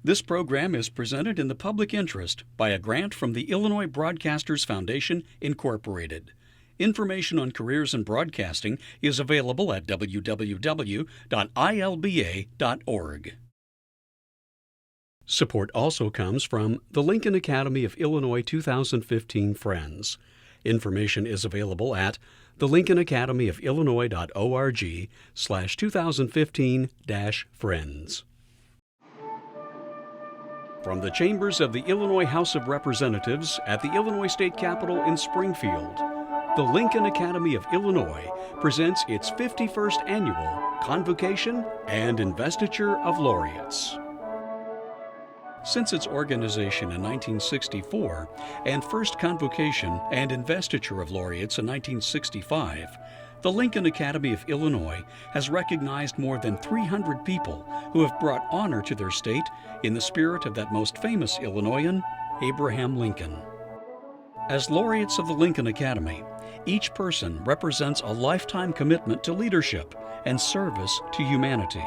This program is presented in the public interest by a grant from the Illinois Broadcasters Foundation, Incorporated. Information on careers in broadcasting is available at www.ilba.org. Support also comes from the Lincoln Academy of Illinois 2015 Friends. Information is available at thelincolnacademyofillinois.org/2015-friends. From the chambers of the Illinois House of Representatives at the Illinois State Capitol in Springfield, the Lincoln Academy of Illinois presents its 51st annual Convocation and Investiture of Laureates. Since its organization in 1964 and first Convocation and Investiture of Laureates in 1965, the Lincoln Academy of Illinois has recognized more than 300 people who have brought honor to their state in the spirit of that most famous Illinoisan, Abraham Lincoln. As laureates of the Lincoln Academy, each person represents a lifetime commitment to leadership and service to humanity.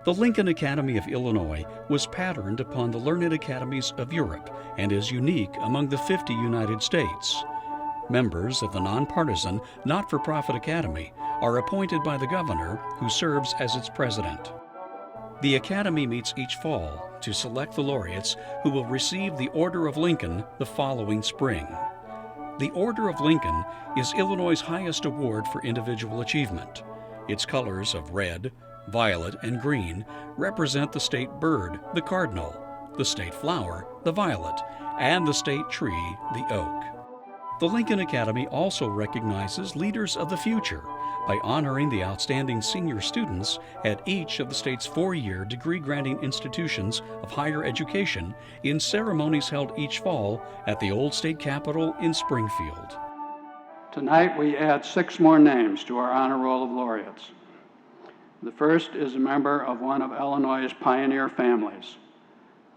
The Lincoln Academy of Illinois was patterned upon the learned academies of Europe and is unique among the 50 United States. Members of the nonpartisan, not-for-profit academy are appointed by the governor, who serves as its president. The academy meets each fall to select the laureates who will receive the Order of Lincoln the following spring. The Order of Lincoln is Illinois' highest award for individual achievement. Its colors of red, violet, and green represent the state bird, the cardinal, the state flower, the violet, and the state tree, the oak. The Lincoln Academy also recognizes leaders of the future by honoring the outstanding senior students at each of the state's 4-year degree-granting institutions of higher education in ceremonies held each fall at the Old State Capitol in Springfield. Tonight we add 6 more names to our honor roll of laureates. The first is a member of one of Illinois' pioneer families,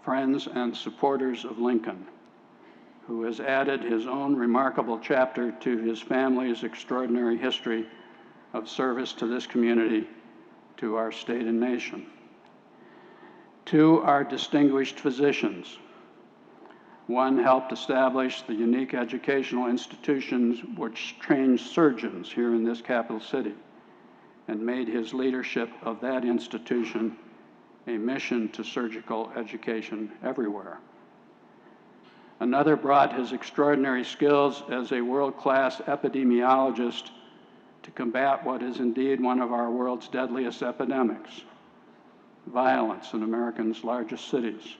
friends and supporters of Lincoln, who has added his own remarkable chapter to his family's extraordinary history of service to this community, to our state and nation. 2 are distinguished physicians. One helped establish the unique educational institutions which trained surgeons here in this capital city and made his leadership of that institution a mission to surgical education everywhere. Another brought his extraordinary skills as a world-class epidemiologist to combat what is indeed one of our world's deadliest epidemics, violence in America's largest cities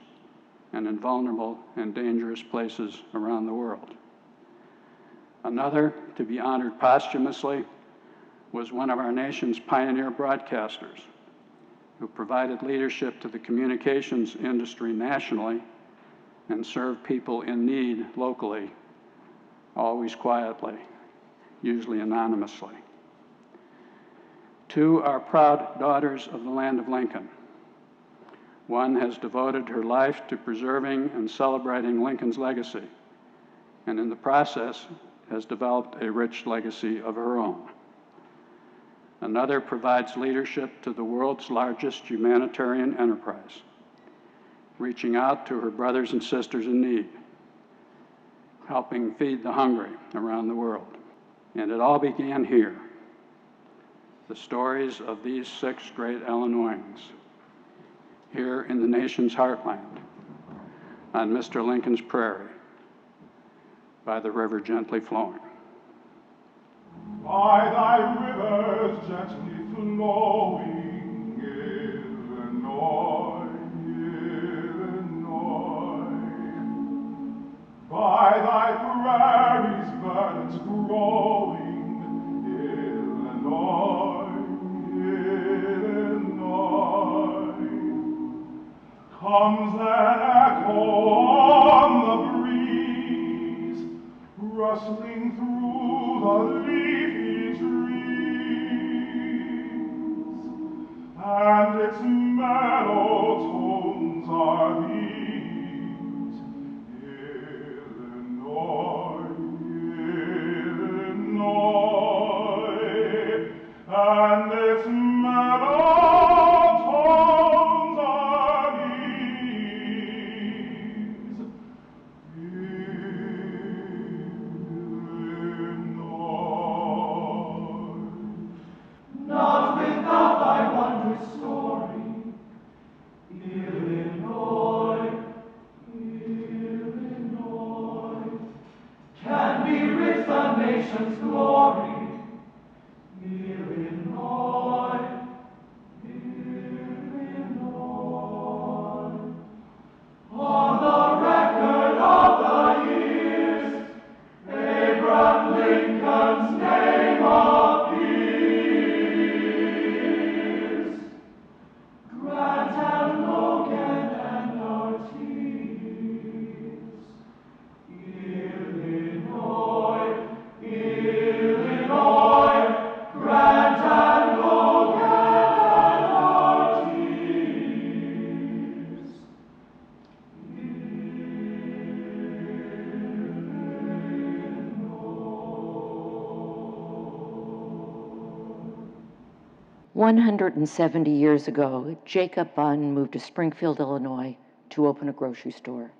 and in vulnerable and dangerous places around the world. Another, to be honored posthumously, was one of our nation's pioneer broadcasters who provided leadership to the communications industry nationally and served people in need locally, always quietly, usually anonymously. 2 are proud daughters of the land of Lincoln. One has devoted her life to preserving and celebrating Lincoln's legacy, and in the process has developed a rich legacy of her own. Another provides leadership to the world's largest humanitarian enterprise, reaching out to her brothers and sisters in need, helping feed the hungry around the world. And it all began here. The stories of these 6 great Illinoisans, here in the nation's heartland, on Mr. Lincoln's prairie, by the river gently flowing. By thy rivers gently flowing, Illinois, Illinois. By thy prairies verdant growing, Illinois, Illinois. Comes an echo on the breeze, rustling through the leafy trees, and its mellow tones are these, Illinois, Illinois, and its mellow tones are these. 170 years ago, Jacob Bunn moved to Springfield, Illinois to open a grocery store.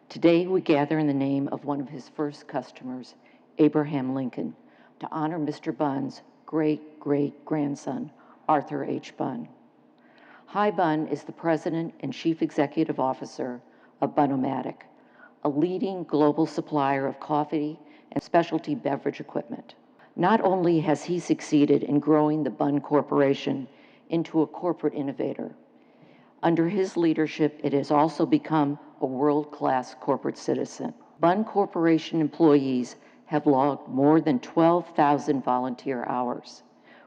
Today, we gather in the name of one of his first customers, Abraham Lincoln, to honor Mr. Bunn's great-great-grandson, Arthur H. Bunn. Hi Bunn is the president and chief executive officer of Bunn-O-Matic, a leading global supplier of coffee and specialty beverage equipment. Not only has he succeeded in growing the Bunn Corporation into a corporate innovator, under his leadership, it has also become a world-class corporate citizen. Bunn Corporation employees have logged more than 12,000 volunteer hours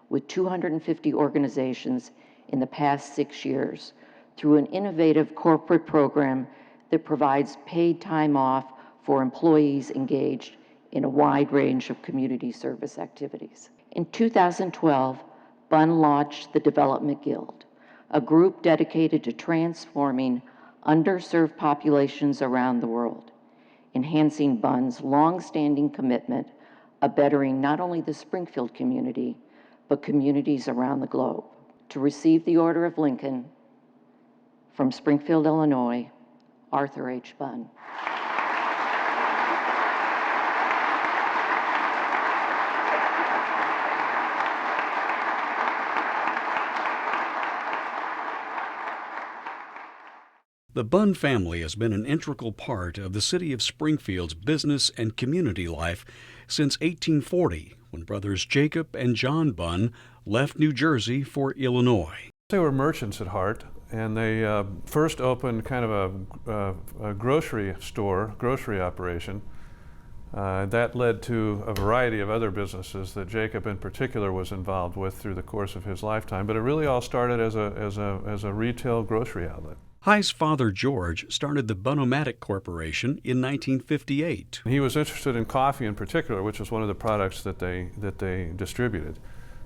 with 250 organizations in the past 6 years through an innovative corporate program that provides paid time off for employees engaged in a wide range of community service activities. In 2012, Bunn launched the Development Guild, a group dedicated to transforming underserved populations around the world, enhancing Bunn's long-standing commitment of bettering not only the Springfield community, but communities around the globe. To receive the Order of Lincoln, from Springfield, Illinois, Arthur H. Bunn. The Bunn family has been an integral part of the city of Springfield's business and community life since 1840, when brothers Jacob and John Bunn left New Jersey for Illinois. They were merchants at heart, and they first opened kind of a grocery store, grocery operation. That led to a variety of other businesses that Jacob in particular was involved with through the course of his lifetime, but it really all started as a retail grocery outlet. High's father, George, started the Bunn-O-Matic Corporation in 1958. He was interested in coffee in particular, which was one of the products that they distributed.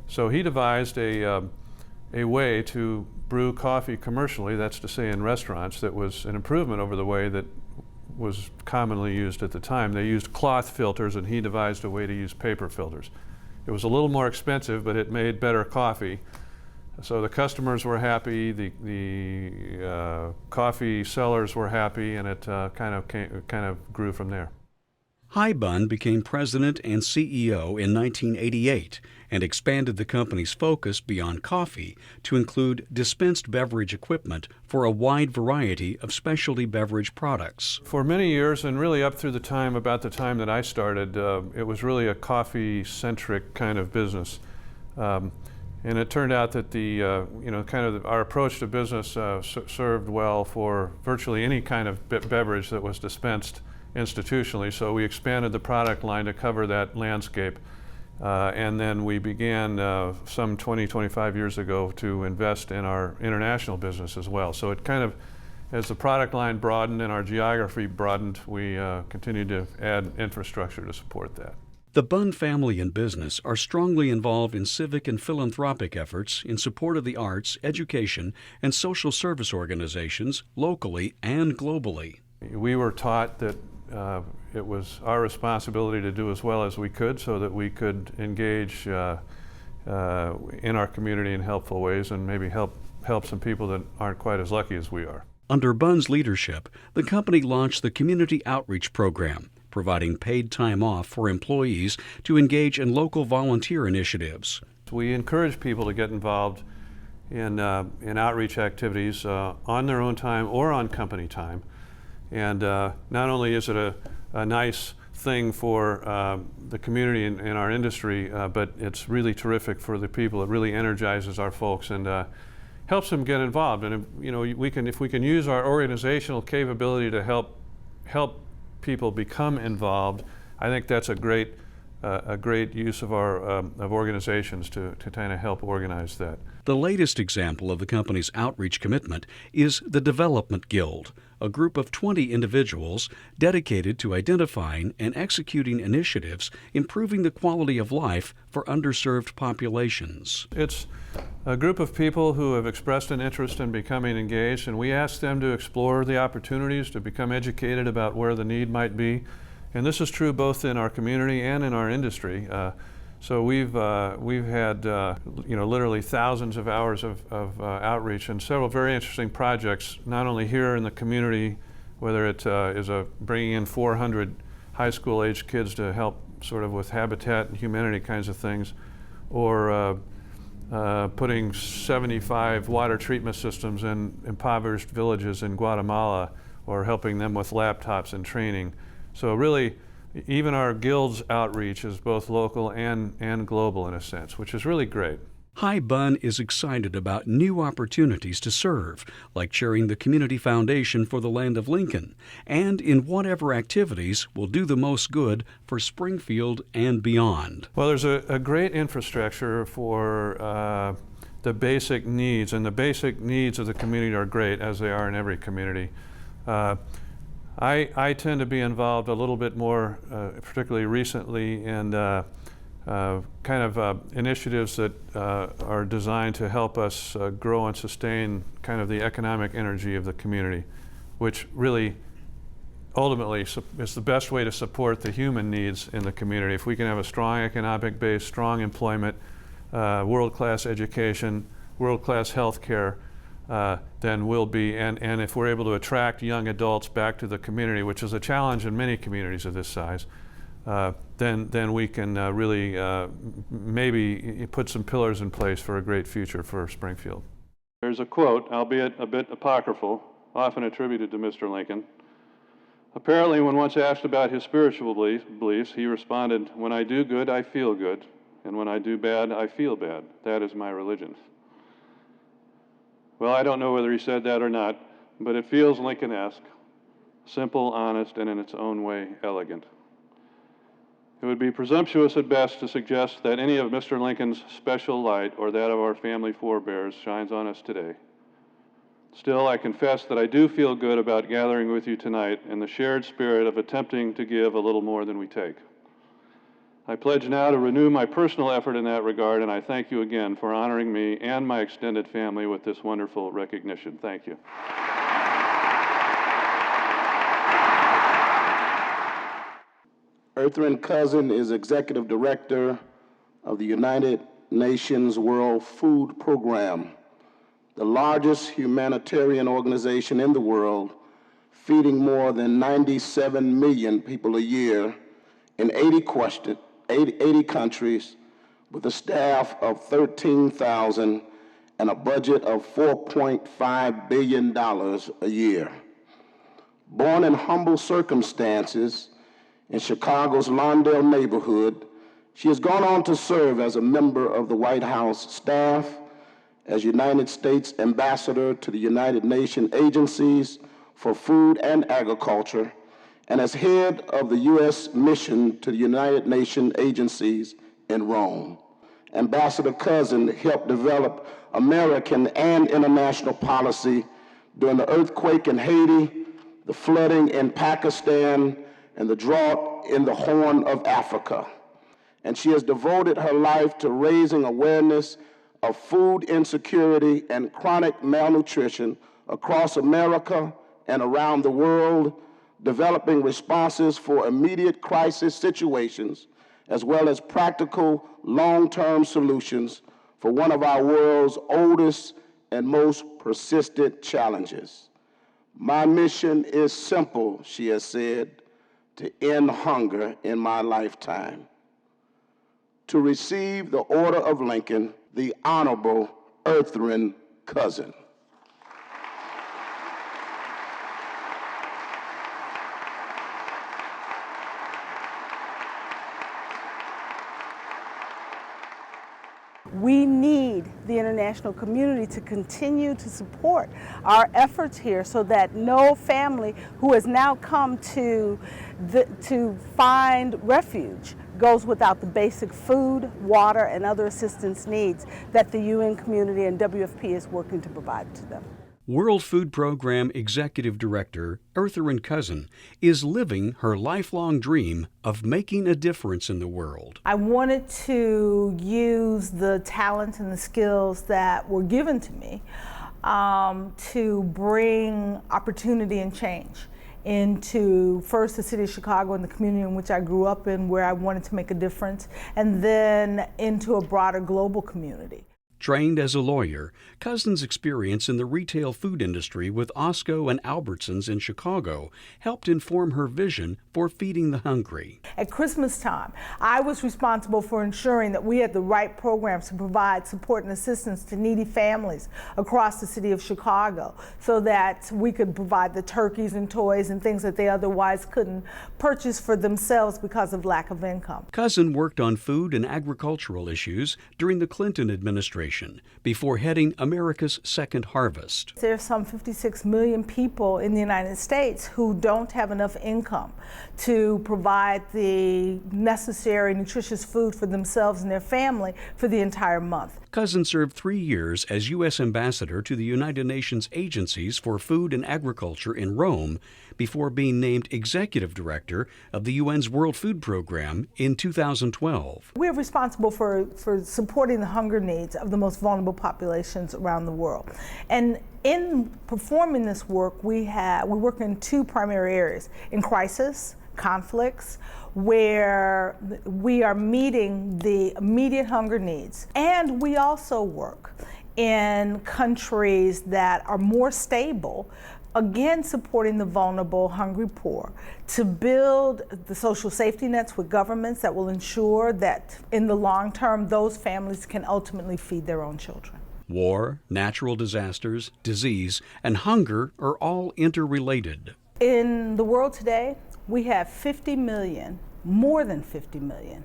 So he devised a way to brew coffee commercially, that's to say in restaurants, that was an improvement over the way that was commonly used at the time. They used cloth filters, and he devised a way to use paper filters. It was a little more expensive, but it made better coffee. So the customers were happy, the coffee sellers were happy, and it kind of grew from there. Hi Bunn became president and CEO in 1988 and expanded the company's focus beyond coffee to include dispensed beverage equipment for a wide variety of specialty beverage products. For many years, and really up through about the time that I started, it was really a coffee-centric kind of business. And it turned out that our approach to business served well for virtually any kind of beverage that was dispensed institutionally. So we expanded the product line to cover that landscape. And then we began some 25 years ago to invest in our international business as well. So it kind of, as the product line broadened and our geography broadened, we continued to add infrastructure to support that. The Bunn family and business are strongly involved in civic and philanthropic efforts in support of the arts, education, and social service organizations locally and globally. We were taught that it was our responsibility to do as well as we could so that we could engage in our community in helpful ways and maybe help some people that aren't quite as lucky as we are. Under Bunn's leadership, the company launched the Community Outreach Program, providing paid time off for employees to engage in local volunteer initiatives. We encourage people to get involved in outreach activities on their own time or on company time. And not only is it a nice thing for the community and our industry, but it's really terrific for the people. It really energizes our folks and helps them get involved. And if we can use our organizational capability to help people become involved, I think that's a great use of our of organizations to kind of help organize that. The latest example of the company's outreach commitment is the Development Guild, a group of 20 individuals dedicated to identifying and executing initiatives improving the quality of life for underserved populations. It's a group of people who have expressed an interest in becoming engaged, and we ask them to explore the opportunities to become educated about where the need might be. And this is true both in our community and in our industry. So we've had literally thousands of hours of outreach and several very interesting projects, not only here in the community, whether it is bringing in 400 high school age kids to help sort of with habitat and humanity kinds of things, or putting 75 water treatment systems in impoverished villages in Guatemala, or helping them with laptops and training. So really, even our guild's outreach is both local and global in a sense, which is really great. Hi Bunn is excited about new opportunities to serve, like chairing the Community Foundation for the Land of Lincoln, and in whatever activities will do the most good for Springfield and beyond. Well, there's a great infrastructure for the basic needs, and the basic needs of the community are great, as they are in every community. I tend to be involved a little bit more, particularly recently, in initiatives that are designed to help us grow and sustain kind of the economic energy of the community, which really ultimately is the best way to support the human needs in the community. If we can have a strong economic base, strong employment, world-class education, world-class health care, then we'll be, and if we're able to attract young adults back to the community, which is a challenge in many communities of this size, then we can really maybe put some pillars in place for a great future for Springfield. There's a quote, albeit a bit apocryphal, often attributed to Mr. Lincoln. Apparently, when once asked about his spiritual beliefs, he responded, "When I do good, I feel good, and when I do bad, I feel bad. That is my religion." Well, I don't know whether he said that or not, but it feels Lincoln-esque, simple, honest, and in its own way, elegant. It would be presumptuous at best to suggest that any of Mr. Lincoln's special light or that of our family forebears shines on us today. Still, I confess that I do feel good about gathering with you tonight in the shared spirit of attempting to give a little more than we take. I pledge now to renew my personal effort in that regard, and I thank you again for honoring me and my extended family with this wonderful recognition. Thank you. Ertharin Cousin is Executive Director of the United Nations World Food Program, the largest humanitarian organization in the world, feeding more than 97 million people a year in 80 countries, with a staff of 13,000 and a budget of $4.5 billion a year. Born in humble circumstances in Chicago's Lawndale neighborhood, she has gone on to serve as a member of the White House staff, as United States Ambassador to the United Nations agencies for food and agriculture, and as head of the U.S. mission to the United Nations agencies in Rome. Ambassador Cousin helped develop American and international policy during the earthquake in Haiti, the flooding in Pakistan, and the drought in the Horn of Africa. And she has devoted her life to raising awareness of food insecurity and chronic malnutrition across America and around the world, developing responses for immediate crisis situations, as well as practical long-term solutions for one of our world's oldest and most persistent challenges. "My mission is simple," she has said, "to end hunger in my lifetime." To receive the Order of Lincoln, the Honorable Ertharin Cousin. We need the international community to continue to support our efforts here so that no family who has now come to find refuge goes without the basic food, water, and other assistance needs that the UN community and WFP is working to provide to them. World Food Program Executive Director Ertharin Cousin is living her lifelong dream of making a difference in the world. I wanted to use the talents and the skills that were given to me to bring opportunity and change. into first the city of Chicago and the community in which I grew up in, where I wanted to make a difference, and then into a broader global community. Trained as a lawyer, Cousin's experience in the retail food industry with Osco and Albertsons in Chicago helped inform her vision for feeding the hungry. At Christmas time, I was responsible for ensuring that we had the right programs to provide support and assistance to needy families across the city of Chicago so that we could provide the turkeys and toys and things that they otherwise couldn't purchase for themselves because of lack of income. Cousin worked on food and agricultural issues during the Clinton administration before heading America's Second Harvest. There are some 56 million people in the United States who don't have enough income to provide the necessary nutritious food for themselves and their family for the entire month. Cousin served 3 years as U.S. Ambassador to the United Nations Agencies for Food and Agriculture in Rome before being named Executive Director of the UN's World Food Program in 2012. We're responsible for supporting the hunger needs of the most vulnerable populations around the world. And in performing this work, we work in two primary areas: in crisis, conflicts, where we are meeting the immediate hunger needs. And we also work in countries that are more stable, again supporting the vulnerable, hungry, poor, to build the social safety nets with governments that will ensure that in the long term those families can ultimately feed their own children. War, natural disasters, disease, and hunger are all interrelated. In the world today, we have 50 million, more than 50 million,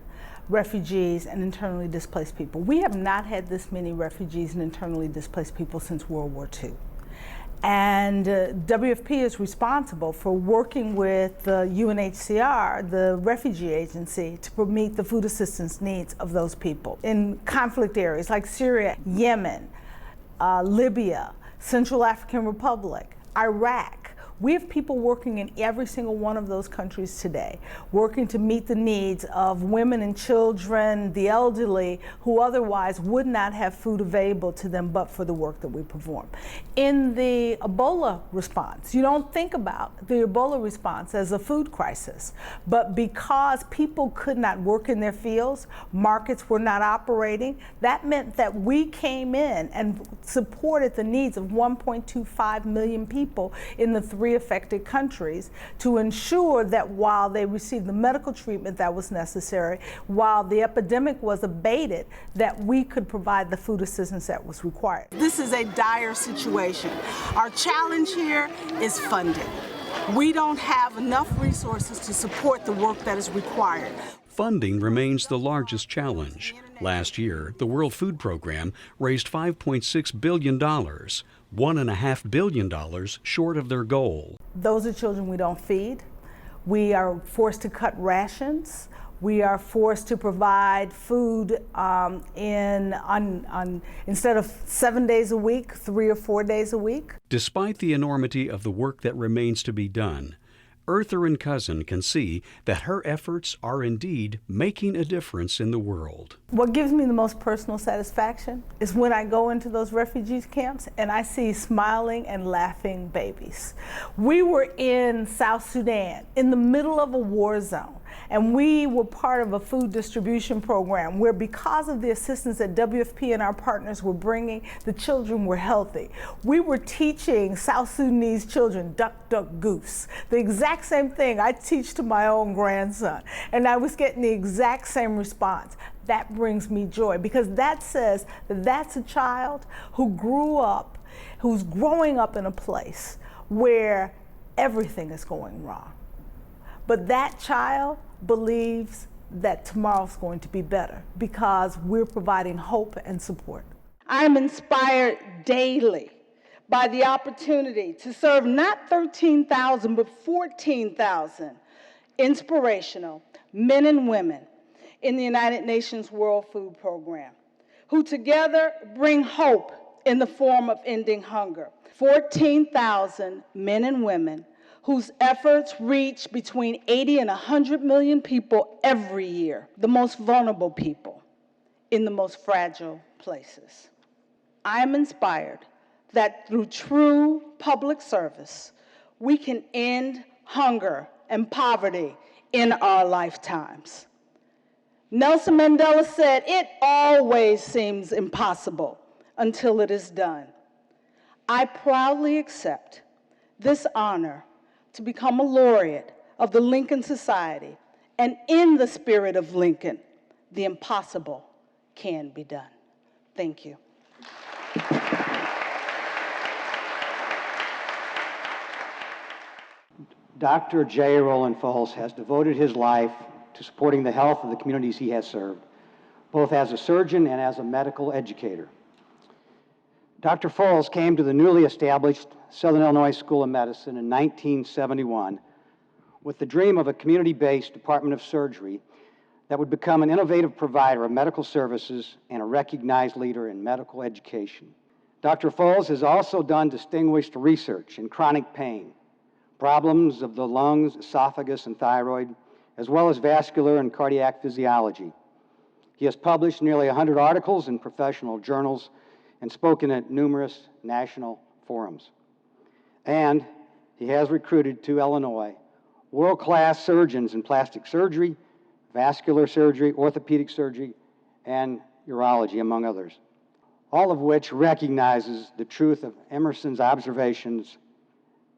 refugees and internally displaced people. We have not had this many refugees and internally displaced people since World War II. And WFP is responsible for working with the UNHCR, the refugee agency, to meet the food assistance needs of those people in conflict areas like Syria, Yemen, Libya, Central African Republic, Iraq. We have people working in every single one of those countries today, working to meet the needs of women and children, the elderly, who otherwise would not have food available to them but for the work that we perform. In the Ebola response, you don't think about the Ebola response as a food crisis, but because people could not work in their fields, markets were not operating, that meant that we came in and supported the needs of 1.25 million people in the 3 affected countries to ensure that while they received the medical treatment that was necessary, while the epidemic was abated, that we could provide the food assistance that was required. This is a dire situation. Our challenge here is funding. We don't have enough resources to support the work that is required. Funding remains the largest challenge. Last year, the World Food Program raised $5.6 billion, $1.5 billion short of their goal. Those are children we don't feed. We are forced to cut rations. We are forced to provide food instead of 7 days a week, 3 or 4 days a week. Despite the enormity of the work that remains to be done, Ertharin Cousin can see that her efforts are indeed making a difference in the world. What gives me the most personal satisfaction is when I go into those refugee camps and I see smiling and laughing babies. We were in South Sudan, in the middle of a war zone, and we were part of a food distribution program where, because of the assistance that WFP and our partners were bringing, the children were healthy. We were teaching South Sudanese children duck, duck, goose, the exact same thing I teach to my own grandson, and I was getting the exact same response. That brings me joy, because that says that that's a child who grew up, who's growing up in a place where everything is going wrong. But that child believes that tomorrow's going to be better because we're providing hope and support. I'm inspired daily by the opportunity to serve not 13,000 but 14,000 inspirational men and women in the United Nations World Food Program, who together bring hope in the form of ending hunger. 14,000 men and women whose efforts reach between 80 and 100 million people every year, the most vulnerable people in the most fragile places. I am inspired that through true public service, we can end hunger, and poverty in our lifetimes. Nelson Mandela said, "It always seems impossible until it is done." I proudly accept this honor to become a laureate of the Lincoln Society, and in the spirit of Lincoln, the impossible can be done. Thank you. Dr. J. Roland Folse has devoted his life to supporting the health of the communities he has served, both as a surgeon and as a medical educator. Dr. Folse came to the newly established Southern Illinois School of Medicine in 1971 with the dream of a community-based Department of Surgery that would become an innovative provider of medical services and a recognized leader in medical education. Dr. Folse has also done distinguished research in chronic pain, problems of the lungs, esophagus, and thyroid, as well as vascular and cardiac physiology. He has published nearly 100 articles in professional journals and spoken at numerous national forums. And he has recruited to Illinois world-class surgeons in plastic surgery, vascular surgery, orthopedic surgery, and urology, among others, all of which recognizes the truth of Emerson's observations,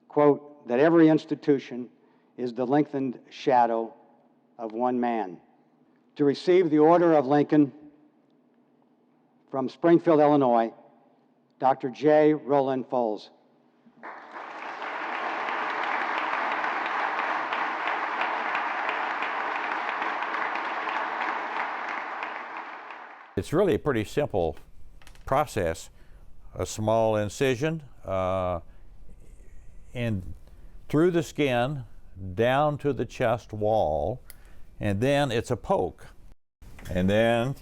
quote, that every institution is the lengthened shadow of one man. To receive the Order of Lincoln from Springfield, Illinois, Dr. J. Roland Folse. It's really a pretty simple process. A small incision and through the skin down to the chest wall, and then it's a poke. And then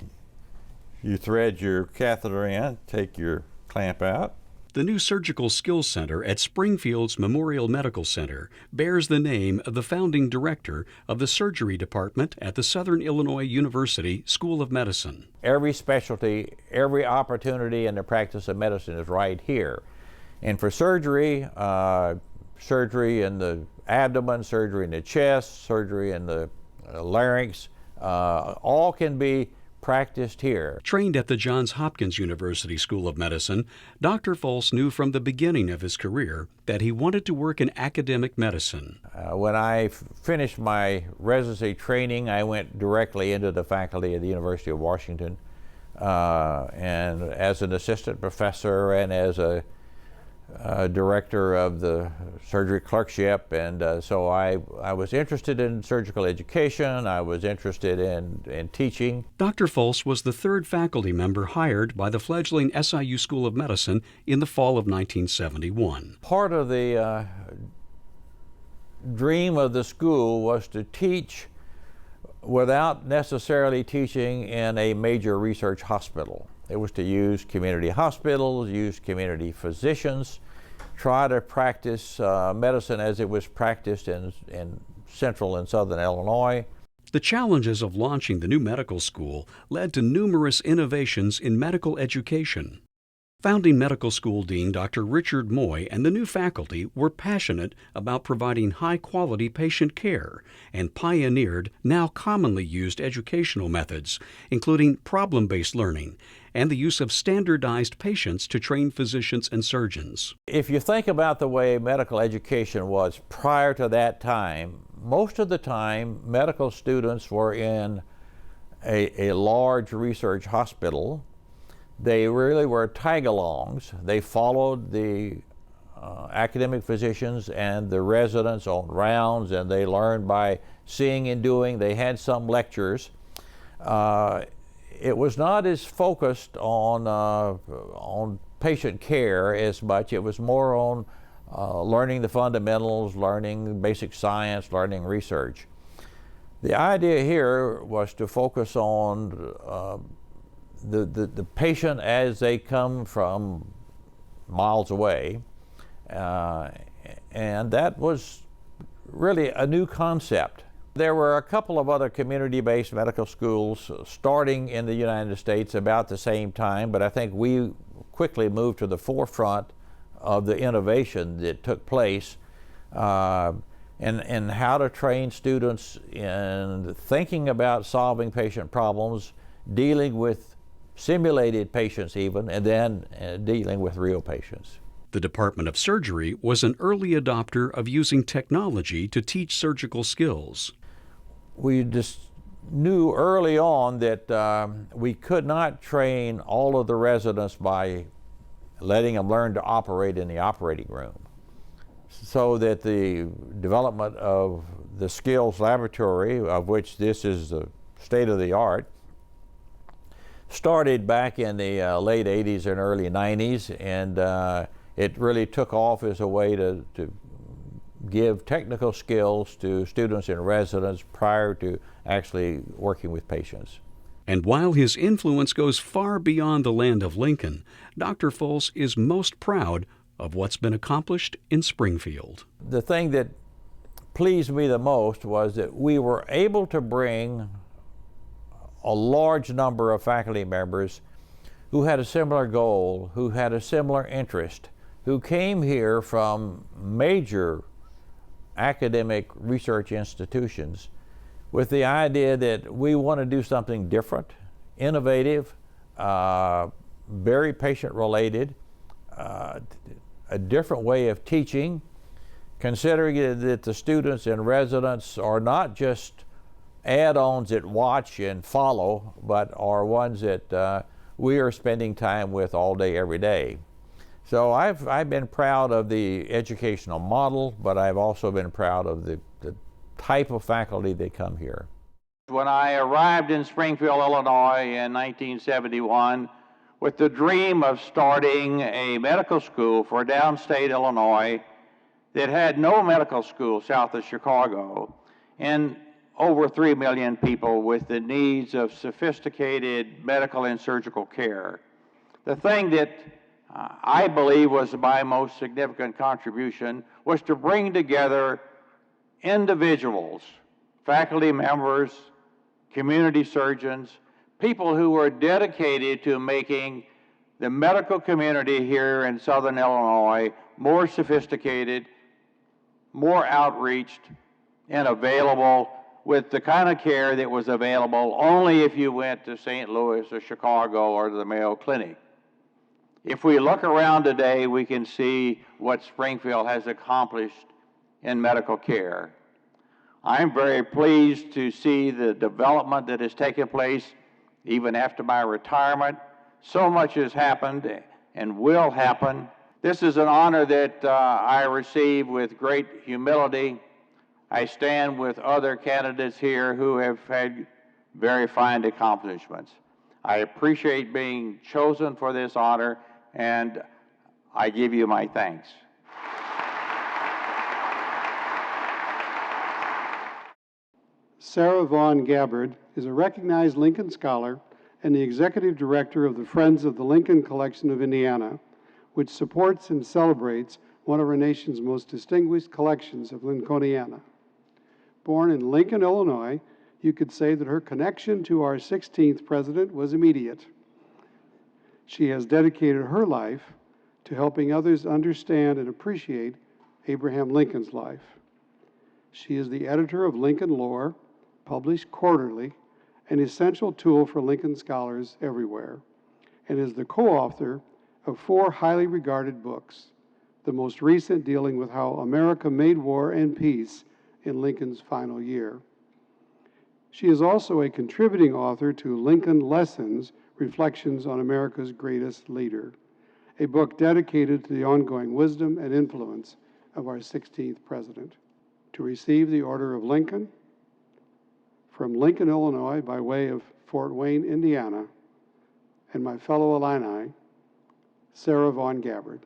you thread your catheter in, take your clamp out. The new Surgical Skills Center at Springfield's Memorial Medical Center bears the name of the founding director of the surgery department at the Southern Illinois University School of Medicine. Every specialty, every opportunity in the practice of medicine is right here. And for surgery, surgery in the abdomen, surgery in the chest, surgery in the larynx, all can be practiced here. Trained at the Johns Hopkins University School of Medicine, Dr. Folse knew from the beginning of his career that he wanted to work in academic medicine. When I finished my residency training, I went directly into the faculty at the University of Washington, and as an assistant professor and as a director of the surgery clerkship, and so I was interested in surgical education. I was interested in teaching. Dr. Folse was the third faculty member hired by the fledgling SIU School of Medicine in the fall of 1971. Part of the dream of the school was to teach without necessarily teaching in a major research hospital. It was to use community hospitals, use community physicians, try to practice medicine as it was practiced in central and southern Illinois. The challenges of launching the new medical school led to numerous innovations in medical education. Founding medical school dean Dr. Richard Moy and the new faculty were passionate about providing high-quality patient care and pioneered now commonly used educational methods, including problem-based learning and the use of standardized patients to train physicians and surgeons. If you think about the way medical education was prior to that time, most of the time medical students were in a large research hospital. They really were tag-alongs. They followed the academic physicians and the residents on rounds, and they learned by seeing and doing. They had some lectures. It was not as focused on patient care as much. It was more on learning the fundamentals, learning basic science, learning research. The idea here was to focus on the patient as they come from miles away, and that was really a new concept. There were a couple of other community-based medical schools starting in the United States about the same time, but I think we quickly moved to the forefront of the innovation that took place. and how to train students in thinking about solving patient problems, dealing with simulated patients even, and then dealing with real patients. The Department of Surgery was an early adopter of using technology to teach surgical skills. We just knew early on that we could not train all of the residents by letting them learn to operate in the operating room. So that the development of the skills laboratory, of which this is the state of the art, started back in the late 80s and early 90s, and it really took off as a way to give technical skills to students and residents prior to actually working with patients. And while his influence goes far beyond the land of Lincoln, Dr. Folse is most proud of what's been accomplished in Springfield. The thing that pleased me the most was that we were able to bring a large number of faculty members who had a similar goal, who had a similar interest, who came here from major academic research institutions with the idea that we want to do something different, innovative, very patient-related, a different way of teaching, considering that the students and residents are not just add-ons that watch and follow, but are ones that we are spending time with all day, every day. So I've been proud of the educational model, but I've also been proud of the type of faculty that come here. When I arrived in Springfield, Illinois in 1971, with the dream of starting a medical school for downstate Illinois that had no medical school south of Chicago, and over 3 million people with the needs of sophisticated medical and surgical care. The thing that I believe was my most significant contribution was to bring together individuals, faculty members, community surgeons, people who were dedicated to making the medical community here in Southern Illinois more sophisticated, more outreached, and available with the kind of care that was available only if you went to St. Louis or Chicago or to the Mayo Clinic. If we look around today, we can see what Springfield has accomplished in medical care. I'm very pleased to see the development that has taken place even after my retirement. So much has happened and will happen. This is an honor that I receive with great humility. I stand with other candidates here who have had very fine accomplishments. I appreciate being chosen for this honor, and I give you my thanks. Sarah Vaughn Gabbard is a recognized Lincoln Scholar and the Executive Director of the Friends of the Lincoln Collection of Indiana, which supports and celebrates one of our nation's most distinguished collections of Lincolniana. Born in Lincoln, Illinois, you could say that her connection to our 16th president was immediate. She has dedicated her life to helping others understand and appreciate Abraham Lincoln's life. She is the editor of Lincoln Lore, published quarterly, an essential tool for Lincoln scholars everywhere, and is the co-author of 4 highly regarded books, the most recent dealing with how America made war and peace in Lincoln's final year. She is also a contributing author to Lincoln Lessons, Reflections on America's Greatest Leader, a book dedicated to the ongoing wisdom and influence of our 16th president. To receive the Order of Lincoln from Lincoln, Illinois, by way of Fort Wayne, Indiana, and my fellow Illini, Sarah Vaughn Gabbard.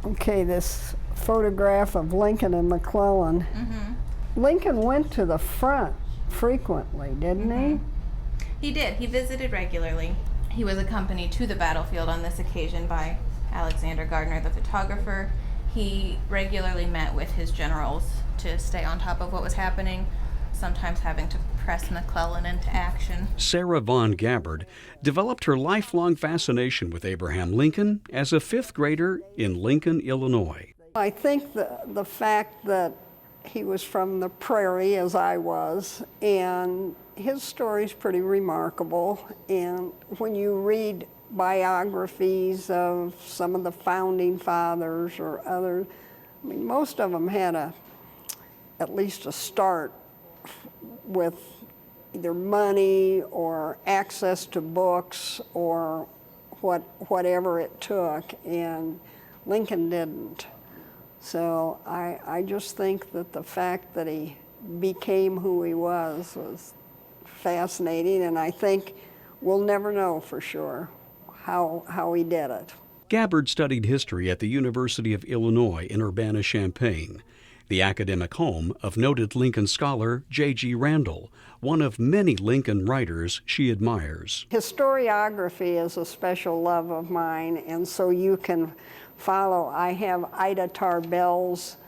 Okay, this photograph of Lincoln and McClellan. Lincoln went to the front frequently, didn't he? He did. He visited regularly. He was accompanied to the battlefield on this occasion by Alexander Gardner, the photographer. He regularly met with his generals to stay on top of what was happening. sometimes having to press McClellan into action. Sarah Vaughn Gabbard developed her lifelong fascination with Abraham Lincoln as a fifth grader in Lincoln, Illinois. I think the fact that he was from the prairie, as I was, and his story's pretty remarkable. And when you read biographies of some of the founding fathers or others, I mean, most of them had at least a start with either money or access to books or whatever it took, and Lincoln didn't. So I just think that the fact that he became who he was fascinating, and I think we'll never know for sure how he did it. Gabbard studied history at the University of Illinois in Urbana-Champaign, the academic home of noted Lincoln scholar J.G. Randall, one of many Lincoln writers she admires. Historiography is a special love of mine, and so you can follow. I have Ida Tarbell's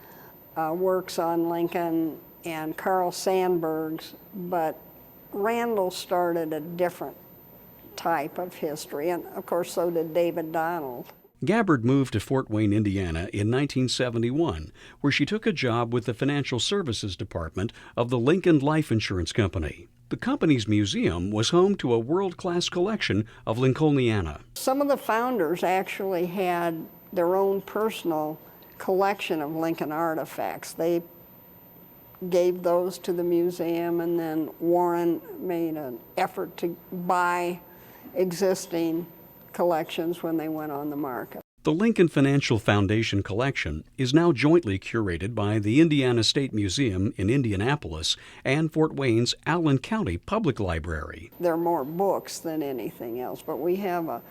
works on Lincoln and Carl Sandburg's, but Randall started a different type of history, and of course so did David Donald. Gabbard moved to Fort Wayne, Indiana in 1971, where she took a job with the Financial Services Department of the Lincoln Life Insurance Company. The company's museum was home to a world-class collection of Lincolniana. Some of the founders actually had their own personal collection of Lincoln artifacts. They gave those to the museum, and then Warren made an effort to buy existing collections when they went on the market. The Lincoln Financial Foundation collection is now jointly curated by the Indiana State Museum in Indianapolis and Fort Wayne's Allen County Public Library. There are more books than anything else, but we have a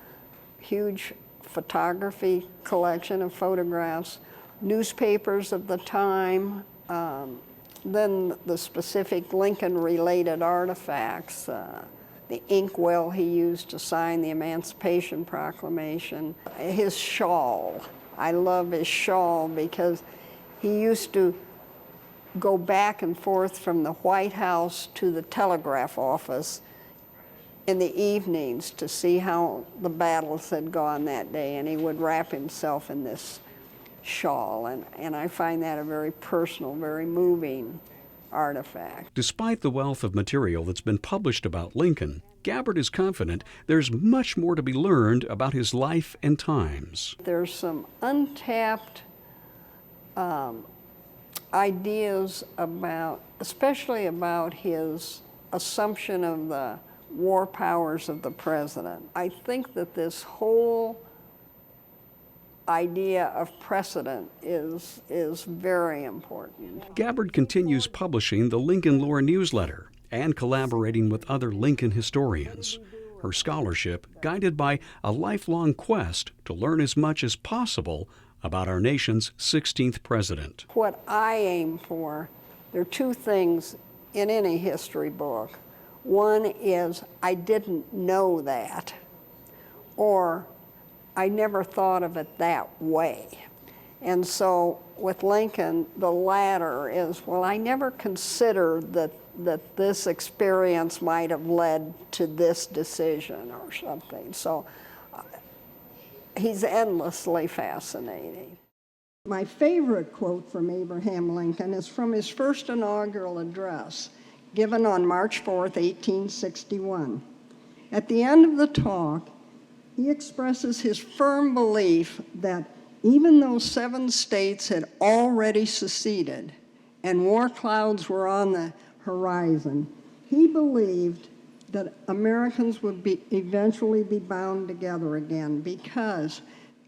huge photography collection of photographs, newspapers of the time, then the specific Lincoln-related artifacts, the inkwell he used to sign the Emancipation Proclamation, his shawl. I love his shawl because he used to go back and forth from the White House to the telegraph office in the evenings to see how the battles had gone that day, and he would wrap himself in this shawl, and I find that a very personal, very moving artifact. Despite the wealth of material that's been published about Lincoln, Gabbard is confident there's much more to be learned about his life and times. There's some untapped ideas about, especially about his assumption of the war powers of the president. I think that this whole idea of precedent is very important. Gabbard continues publishing the Lincoln Lore newsletter and collaborating with other Lincoln historians. Her scholarship guided by a lifelong quest to learn as much as possible about our nation's 16th president. What I aim for, there are two things in any history book. One is, I didn't know that, or I never thought of it that way. And so with Lincoln, the latter is, well, I never considered that this experience might have led to this decision or something. So he's endlessly fascinating. My favorite quote from Abraham Lincoln is from his first inaugural address, given on March 4th, 1861. At the end of the talk, he expresses his firm belief that even though 7 states had already seceded and war clouds were on the horizon, he believed that Americans would eventually be bound together again because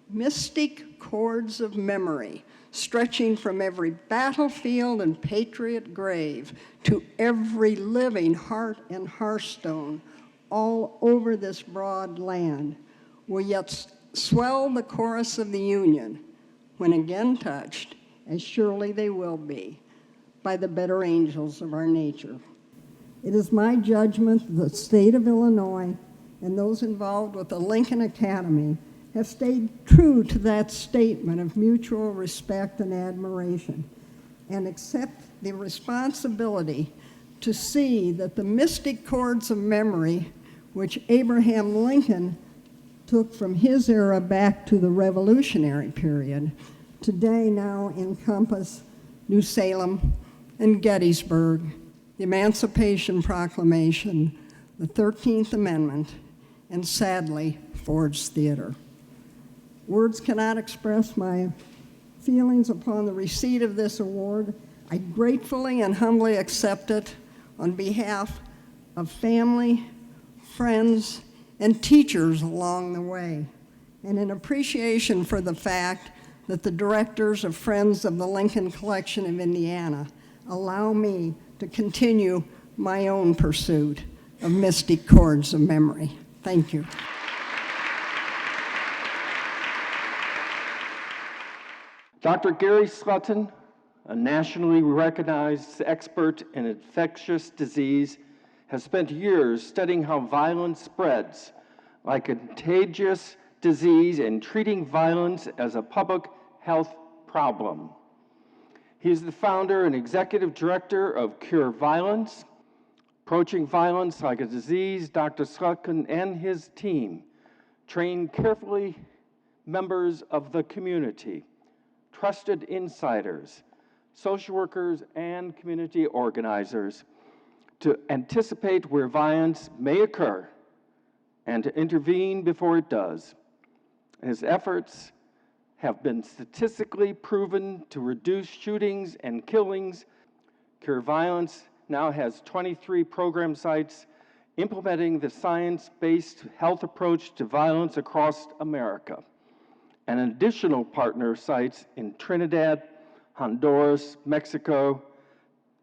mystic cords of memory stretching from every battlefield and patriot grave to every living heart and hearthstone all over this broad land will yet swell the chorus of the Union when again touched, as surely they will be, by the better angels of our nature. It is my judgment that the state of Illinois and those involved with the Lincoln Academy have stayed true to that statement of mutual respect and admiration and accept the responsibility to see that the mystic chords of memory, which Abraham Lincoln took from his era back to the Revolutionary period, today now encompass New Salem and Gettysburg, the Emancipation Proclamation, the 13th Amendment, and sadly, Ford's Theater. Words cannot express my feelings upon the receipt of this award. I gratefully and humbly accept it on behalf of family, friends, and teachers along the way, and in appreciation for the fact that the directors of Friends of the Lincoln Collection of Indiana allow me to continue my own pursuit of mystic chords of memory. Thank you. Dr. Gary Slutton, a nationally recognized expert in infectious disease, has spent years studying how violence spreads like a contagious disease and treating violence as a public health problem. He is the founder and executive director of Cure Violence. Approaching violence like a disease, Dr. Slutton and his team train carefully members of the community, trusted insiders, social workers, and community organizers to anticipate where violence may occur and to intervene before it does. His efforts have been statistically proven to reduce shootings and killings. Cure Violence now has 23 program sites implementing the science-based health approach to violence across America, and additional partner sites in Trinidad, Honduras, Mexico,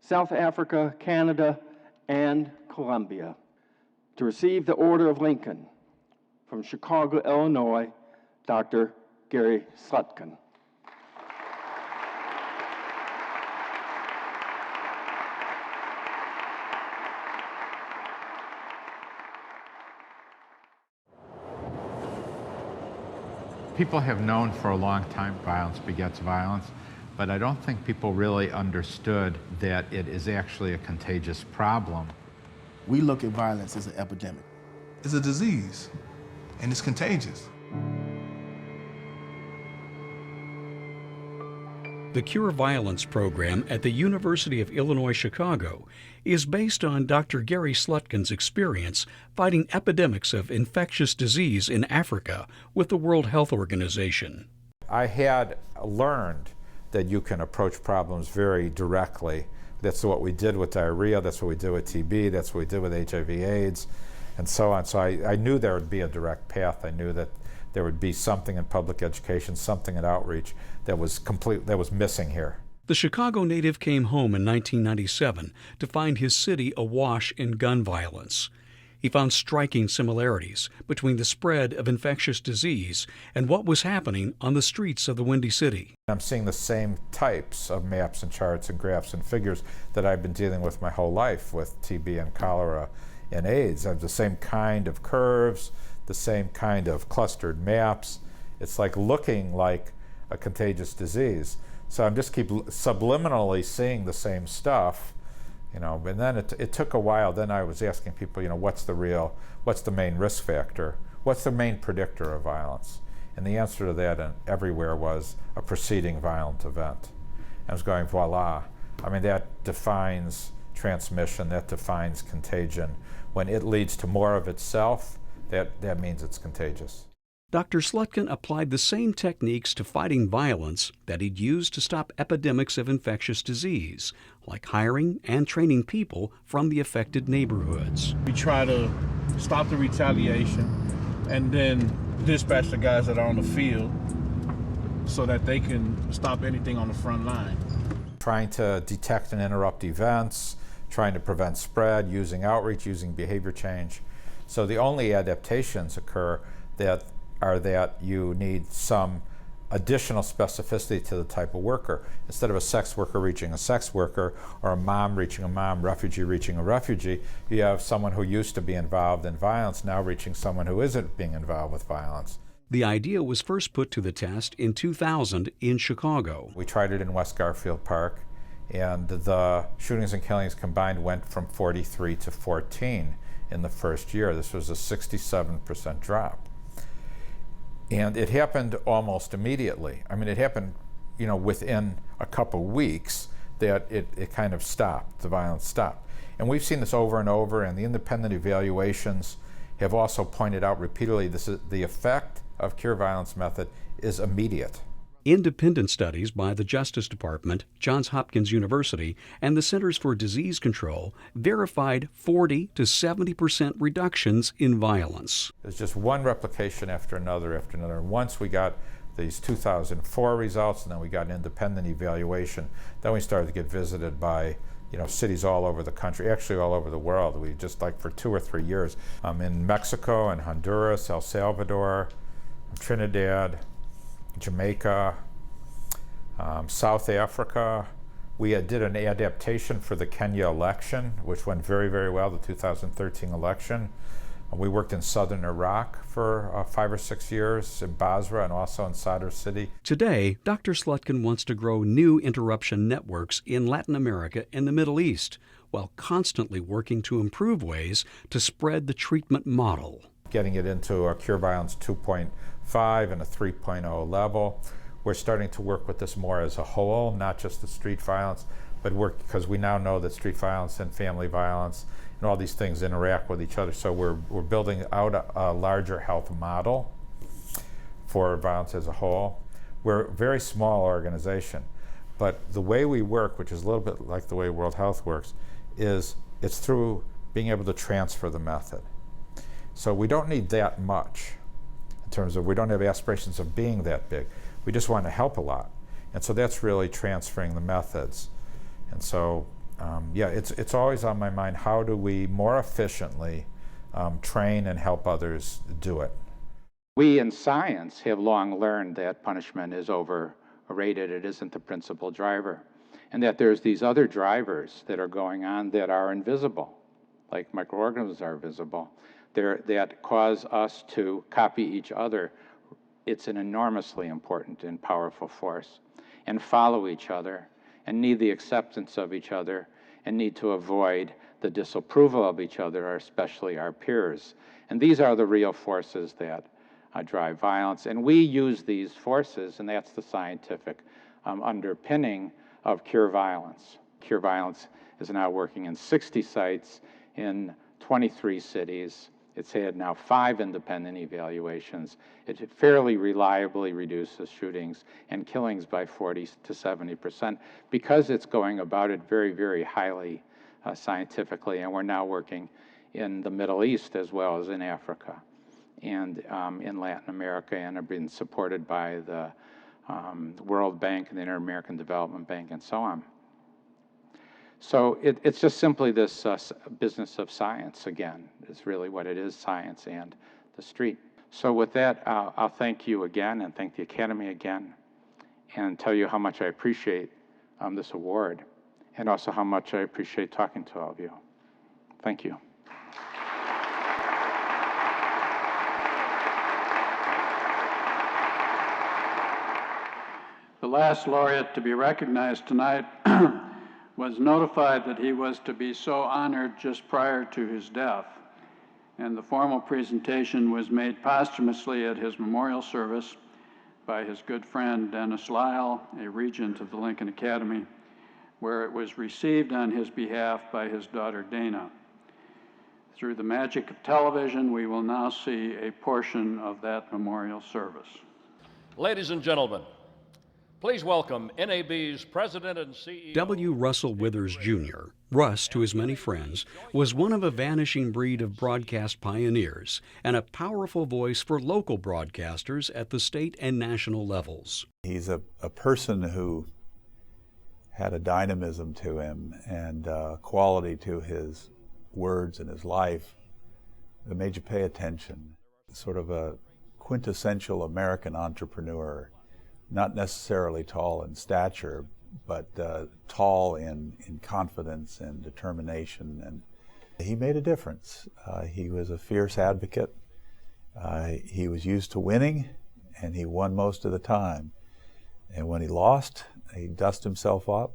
South Africa, Canada, and Colombia. To receive the Order of Lincoln from Chicago, Illinois, Dr. Gary Slutton. People have known for a long time violence begets violence, but I don't think people really understood that it is actually a contagious problem. We look at violence as an epidemic. It's a disease, and it's contagious. The Cure Violence program at the University of Illinois Chicago is based on Dr. Gary Slutton's experience fighting epidemics of infectious disease in Africa with the World Health Organization. I had learned that you can approach problems very directly. That's what we did with diarrhea, that's what we did with TB, that's what we did with HIV/AIDS, and so on. So I knew there would be a direct path. I knew that there would be something in public education, something in outreach that was missing here. The Chicago native came home in 1997 to find his city awash in gun violence. He found striking similarities between the spread of infectious disease and what was happening on the streets of the Windy City. I'm seeing the same types of maps and charts and graphs and figures that I've been dealing with my whole life with TB and cholera and AIDS. I have the same kind of curves, the same kind of clustered maps. It's like looking like a contagious disease. So I'm just keep subliminally seeing the same stuff, and then it took a while. Then I was asking people, what's the main risk factor? What's the main predictor of violence? And the answer to that everywhere was a preceding violent event. And I was going, voila. I mean, that defines transmission, that defines contagion. When it leads to more of itself, that means it's contagious. Dr. Slutton applied the same techniques to fighting violence that he'd used to stop epidemics of infectious disease, like hiring and training people from the affected neighborhoods. We try to stop the retaliation and then dispatch the guys that are on the field so that they can stop anything on the front line. Trying to detect and interrupt events, trying to prevent spread, using outreach, using behavior change. So the only adaptations occur that you need some additional specificity to the type of worker. Instead of a sex worker reaching a sex worker, or a mom reaching a mom, refugee reaching a refugee, you have someone who used to be involved in violence now reaching someone who isn't being involved with violence. The idea was first put to the test in 2000 in Chicago. We tried it in West Garfield Park, And the shootings and killings combined went from 43 to 14 in the first year. This was a 67% drop. And it happened almost immediately. I mean, it happened, you know, within a couple weeks that it kind of stopped, the violence stopped. And we've seen this over and over, and the independent evaluations have also pointed out repeatedly this is the effect of cure violence method is immediate. Independent studies by the Justice Department, Johns Hopkins University, and the Centers for Disease Control verified 40 to 70% reductions in violence. There's just one replication after another after another. And once we got these 2004 results, and then we got an independent evaluation, then we started to get visited by, you know, cities all over the country, actually all over the world. We just, like, for 2 or 3 years, in Mexico and Honduras, El Salvador, Trinidad, Jamaica, South Africa. We did an adaptation for the Kenya election, which went very, very well, the 2013 election. We worked in southern Iraq for 5 or 6 years, in Basra and also in Sadr City. Today, Dr. Slutkin wants to grow new interruption networks in Latin America and the Middle East, while constantly working to improve ways to spread the treatment model. Getting it into a Cure Violence 2.5 and a 3.0 level. We're starting to work with this more as a whole, not just the street violence, but work, because we now know that street violence and family violence and all these things interact with each other. So we're building out a larger health model for violence as a whole. We're a very small organization, but the way we work, which is a little bit like the way World Health works, is it's through being able to transfer the method. So we don't need that much in terms of, we don't have aspirations of being that big. We just want to help a lot. And so that's really transferring the methods. And so, yeah, it's always on my mind, how do we more efficiently train and help others do it? We in science have long learned that punishment is overrated. It isn't the principal driver. And that there's these other drivers that are going on that are invisible, like microorganisms are visible, that cause us to copy each other. It's an enormously important and powerful force, and follow each other, and need the acceptance of each other, and need to avoid the disapproval of each other, or especially our peers. And these are the real forces that drive violence. And we use these forces, and that's the scientific underpinning of Cure Violence. Cure Violence is now working in 60 sites in 23 cities. It's had now 5 independent evaluations. It fairly reliably reduces shootings and killings by 40 to 70% because it's going about it very, very highly scientifically. And we're now working in the Middle East as well as in Africa and in Latin America, and have been supported by the World Bank and the Inter-American Development Bank and so on. So it's just simply this business of science again. Is really what it is, science and the street. So with that, I'll thank you again and thank the Academy again and tell you how much I appreciate this award and also how much I appreciate talking to all of you. Thank you. The last laureate to be recognized tonight was notified that he was to be so honored just prior to his death. And the formal presentation was made posthumously at his memorial service by his good friend Dennis Lyle, a regent of the Lincoln Academy, where it was received on his behalf by his daughter Dana. Through the magic of television, we will now see a portion of that memorial service. Ladies and gentlemen, please welcome NAB's President and CEO. W. Russell Withers, Jr., Russ to his many friends, was one of a vanishing breed of broadcast pioneers and a powerful voice for local broadcasters at the state and national levels. He's a person who had a dynamism to him and quality to his words and his life that made you pay attention. Sort of a quintessential American entrepreneur. Not necessarily tall in stature, but tall in confidence and determination. And he made a difference. He was a fierce advocate. He was used to winning, and he won most of the time. And when he lost, he dusted himself up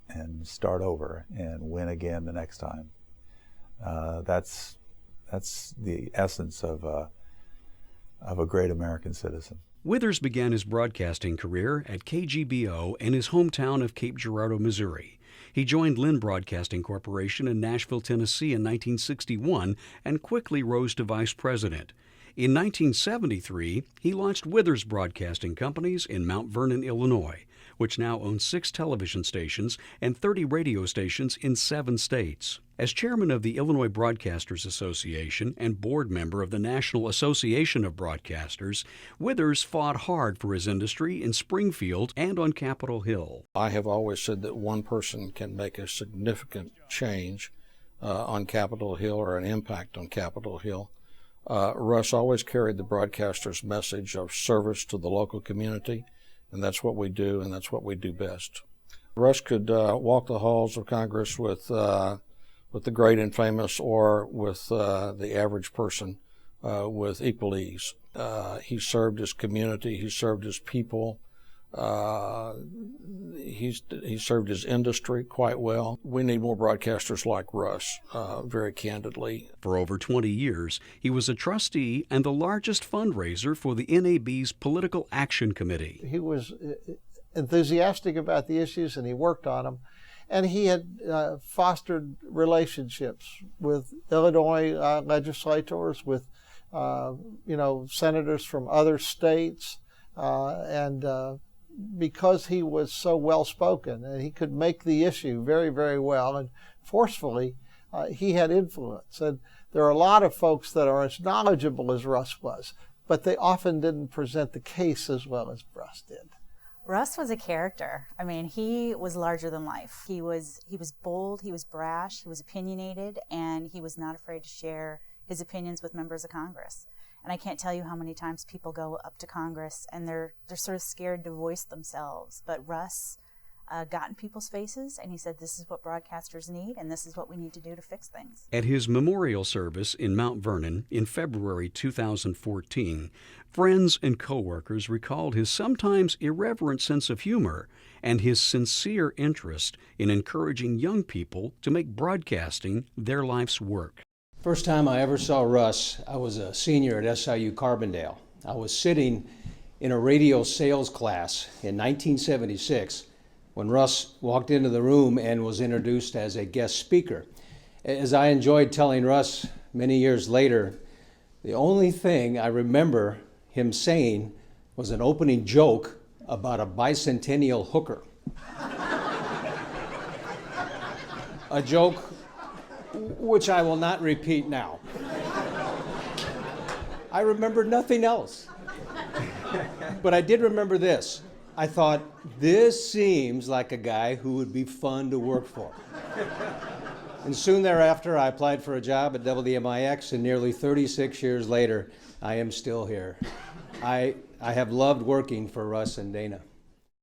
and start over and win again the next time. That's the essence of a great American citizen. Withers began his broadcasting career at KGBO in his hometown of Cape Girardeau, Missouri. He joined Lynn Broadcasting Corporation in Nashville, Tennessee in 1961 and quickly rose to vice president. In 1973, he launched Withers Broadcasting Companies in Mount Vernon, Illinois, which now owns 6 television stations and 30 radio stations in 7 states. As chairman of the Illinois Broadcasters Association and board member of the National Association of Broadcasters, Withers fought hard for his industry in Springfield and on Capitol Hill. I have always said that one person can make a significant change on Capitol Hill, or an impact on Capitol Hill. Russ always carried the broadcaster's message of service to the local community, and that's what we do, and that's what we do best. Russ could walk the halls of Congress with the great and famous, or with the average person with equal ease. He served his community, he served his people, he served his industry quite well. We need more broadcasters like Russ, very candidly. For over 20 years, he was a trustee and the largest fundraiser for the NAB's Political Action Committee. He was enthusiastic about the issues, and he worked on them. And he had fostered relationships with Illinois legislators, with senators from other states, and because he was so well spoken and he could make the issue very, very well and forcefully, he had influence. And there are a lot of folks that are as knowledgeable as Russ was, but they often didn't present the case as well as Russ did. Russ was a character. I mean, he was larger than life. He was bold, he was brash, he was opinionated, and he was not afraid to share his opinions with members of Congress. And I can't tell you how many times people go up to Congress and they're sort of scared to voice themselves. But Russ got in people's faces and he said, this is what broadcasters need and this is what we need to do to fix things. At his memorial service in Mount Vernon in February 2014, friends and coworkers recalled his sometimes irreverent sense of humor and his sincere interest in encouraging young people to make broadcasting their life's work. First time I ever saw Russ, I was a senior at SIU Carbondale. I was sitting in a radio sales class in 1976 when Russ walked into the room and was introduced as a guest speaker. As I enjoyed telling Russ many years later, the only thing I remember him saying was an opening joke about a bicentennial hooker. A joke which I will not repeat now. I remember nothing else. But I did remember this. I thought, this seems like a guy who would be fun to work for. And soon thereafter, I applied for a job at WMIX, and nearly 36 years later, I am still here. I have loved working for Russ and Dana.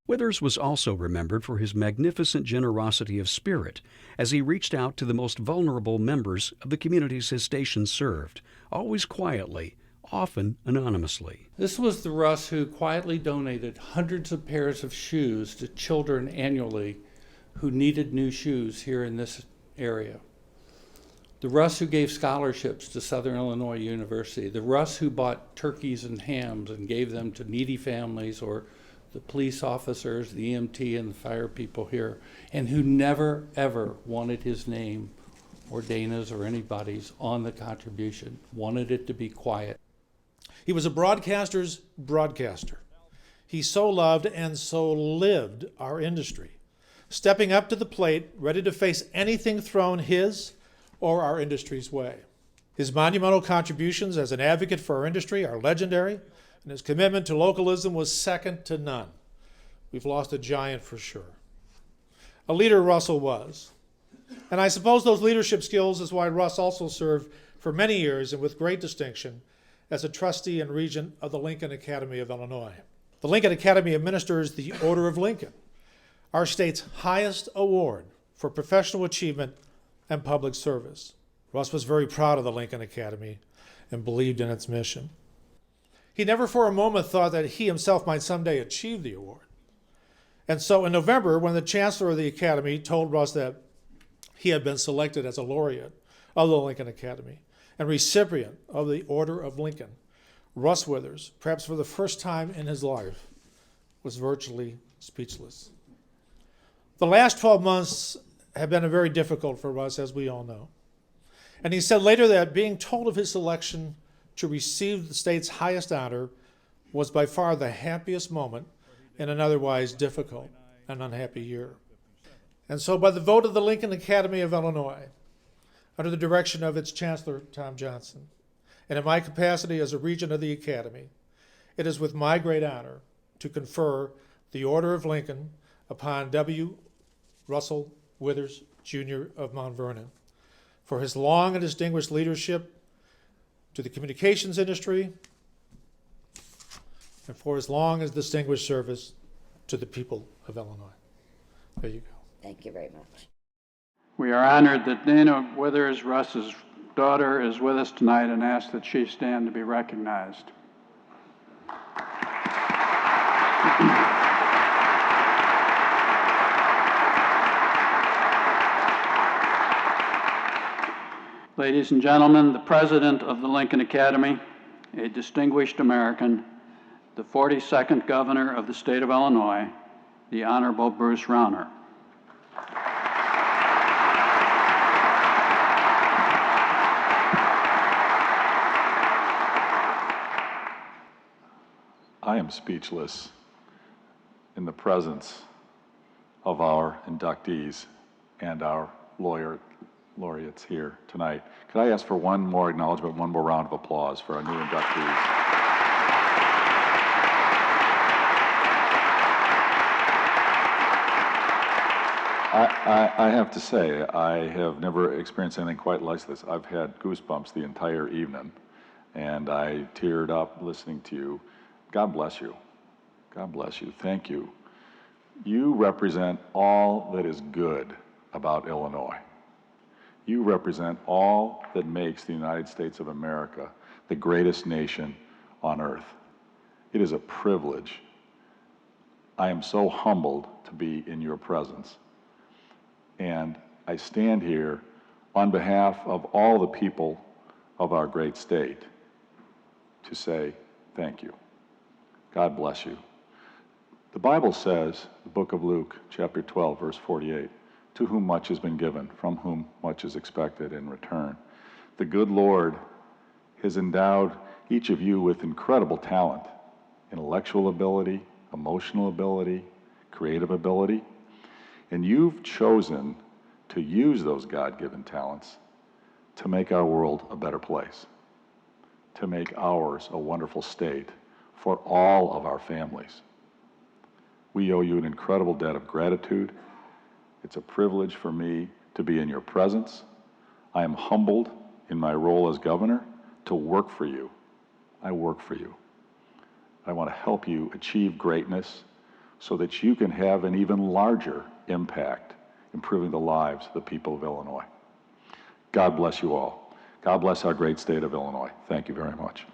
Withers was also remembered for his magnificent generosity of spirit as he reached out to the most vulnerable members of the communities his station served, always quietly, often anonymously. This was the Russ who quietly donated hundreds of pairs of shoes to children annually who needed new shoes here in this area. The Russ who gave scholarships to Southern Illinois University. The Russ who bought turkeys and hams and gave them to needy families or the police officers, the EMT, and the fire people here, and who never, ever wanted his name or Dana's or anybody's on the contribution, wanted it to be quiet. He was a broadcaster's broadcaster. He so loved and so lived our industry, stepping up to the plate, ready to face anything thrown his or our industry's way. His monumental contributions as an advocate for our industry are legendary, and his commitment to localism was second to none. We've lost a giant for sure. A leader Russell was. And I suppose those leadership skills is why Russ also served for many years and with great distinction as a trustee and regent of the Lincoln Academy of Illinois. The Lincoln Academy administers the Order of Lincoln, our state's highest award for professional achievement and public service. Russ was very proud of the Lincoln Academy and believed in its mission. He never for a moment thought that he himself might someday achieve the award. And so in November, when the Chancellor of the Academy told Russ that he had been selected as a laureate of the Lincoln Academy and recipient of the Order of Lincoln, Russ Withers, perhaps for the first time in his life, was virtually speechless. The last 12 months have been very difficult for Russ, as we all know. And he said later that being told of his selection to receive the state's highest honor was by far the happiest moment in an otherwise difficult and unhappy year. And so by the vote of the Lincoln Academy of Illinois, under the direction of its Chancellor, Tom Johnson, and in my capacity as a Regent of the Academy, it is with my great honor to confer the Order of Lincoln upon W. Russell Withers, Jr. of Mount Vernon, for his long and distinguished leadership to the communications industry and for his long and distinguished service to the people of Illinois. There you go. Thank you very much. We are honored that Dana Withers, Russ's daughter, is with us tonight and ask that she stand to be recognized. Ladies and gentlemen, the President of the Lincoln Academy, a distinguished American, the 42nd Governor of the State of Illinois, the Honorable Bruce Rauner. I am speechless in the presence of our inductees and our laureates here tonight. Could I ask for one more acknowledgement, one more round of applause for our new inductees? I have to say, I have never experienced anything quite like this. I've had goosebumps the entire evening, and I teared up listening to you. God bless you. God bless you. Thank you. You represent all that is good about Illinois. You represent all that makes the United States of America the greatest nation on earth. It is a privilege. I am so humbled to be in your presence. And I stand here on behalf of all the people of our great state to say thank you. God bless you. The Bible says, the book of Luke, chapter 12, verse 48, to whom much has been given, from whom much is expected in return. The good Lord has endowed each of you with incredible talent, intellectual ability, emotional ability, creative ability, and you've chosen to use those God-given talents to make our world a better place, to make ours a wonderful state for all of our families. We owe you an incredible debt of gratitude. It's a privilege for me to be in your presence. I am humbled in my role as governor to work for you. I work for you. I want to help you achieve greatness so that you can have an even larger impact improving the lives of the people of Illinois. God bless you all. God bless our great state of Illinois. Thank you very much.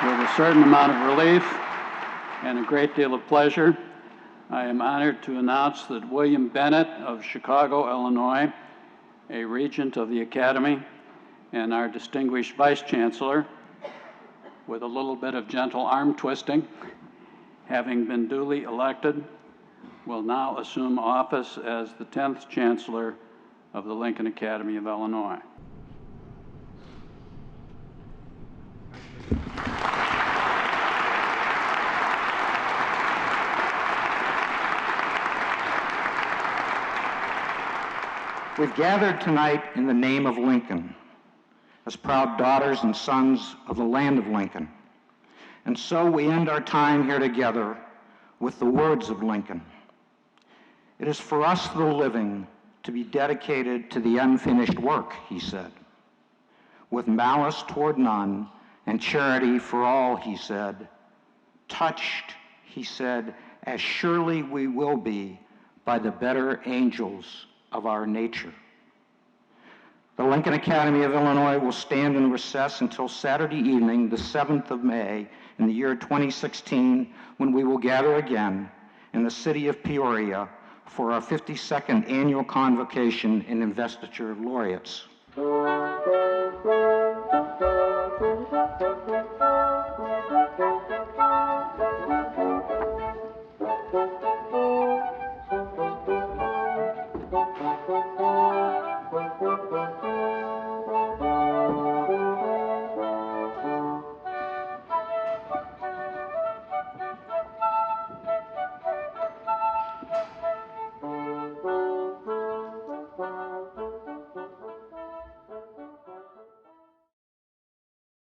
With a certain amount of relief and a great deal of pleasure, I am honored to announce that William Bennett of Chicago, Illinois, a Regent of the Academy, and our distinguished Vice Chancellor, with a little bit of gentle arm twisting, having been duly elected, will now assume office as the 10th Chancellor of the Lincoln Academy of Illinois. We've gathered tonight in the name of Lincoln, as proud daughters and sons of the land of Lincoln. And so we end our time here together with the words of Lincoln. It is for us, the living, to be dedicated to the unfinished work, he said. With malice toward none and charity for all, he said. Touched, he said, as surely we will be by the better angels of our nature. The Lincoln Academy of Illinois will stand in recess until Saturday evening, the 7th of May, in the year 2016, when we will gather again in the city of Peoria for our 52nd annual convocation and investiture of laureates.